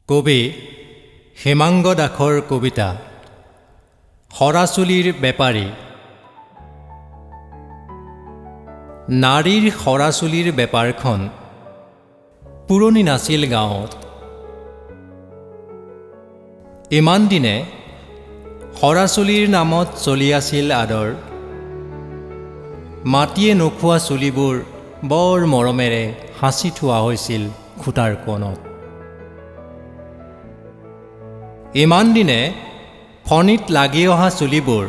কবি হেমাংগ দাসৰ কবিতা সৰাচুলিৰ বেপাৰী। নাৰীৰ সৰাচুলিৰ বেপাৰখন পুৰণি নাছিল গাঁৱত। ইমান দিনে সৰাচুলিৰ নামত চলি আছিল আদৰ। মাটিয়ে নোখোৱা চুলিবোৰ বৰ মৰমেৰে সাঁচি থোৱা হৈছিল খুটাৰ কোণত। ইমান দিনে ফণিত লাগি অহা চুলিবোৰ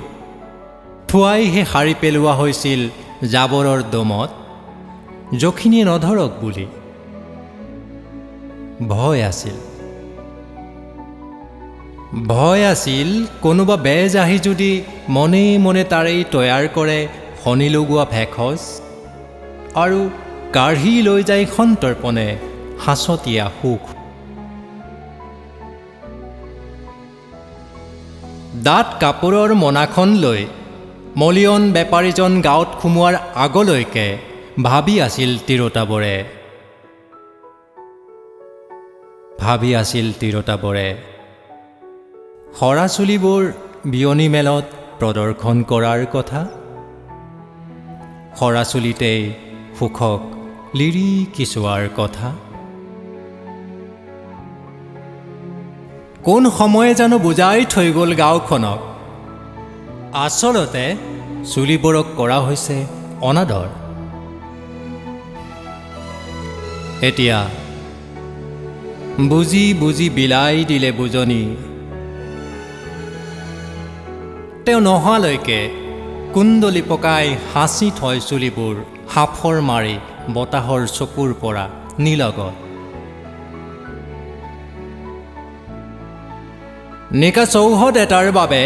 থুৱাইহে সাৰি পেলোৱা হৈছিল জাবৰৰ দমত, যখিনিয়ে নধৰক বুলি। ভয় আছিল কোনোবা বেজ আহি যদি মনে মনে তাৰেই তৈয়াৰ কৰে শনি লগোৱা ভেষজ, আৰু কাঢ়ি লৈ যায় সন্তৰ্পণে সাঁচতীয়া সুখ। দাঁত কাপোৰৰ মোনাখন লৈ মলিয়ন বেপাৰীজন গাঁৱত সোমোৱাৰ আগলৈকে ভাবি আছিল তিৰোতাবোৰে সৰাচুলিবোৰ বিয়নী মেলত প্ৰদৰ্শন কৰাৰ কথা। সৰাচুলিতেই সুখক লিৰিকি চোৱাৰ কথা। কোন সময়ে জানো বুজাই থৈ গ'ল গাঁওখনক, আচলতে চুলিবোৰক কৰা হৈছে অনাদৰ। এতিয়া বুজি বুজি বিলাই দিলে বুজনি। তেওঁ নহালৈকে কুণ্ডলি পকাই সাঁচি থয় চুলিবোৰ সাফৰ মাৰি বতাহৰ চকুৰ পৰা নিলগত। নিকা চৌহদ এটাৰ বাবে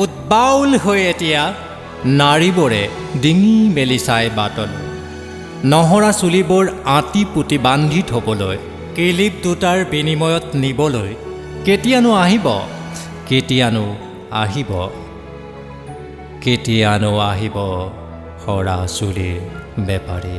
উদ্বাউল হৈ এতিয়া নাৰীবোৰে ডিঙি মেলি চাই বাটলৈ, নহৰা চুলিবোৰ আঁতি পুতি বান্ধি থবলৈ, কিলিপ দুটাৰ বিনিময়ত নিবলৈ। কেতিয়ানো আহিব সৰাচুলিৰ বেপাৰী।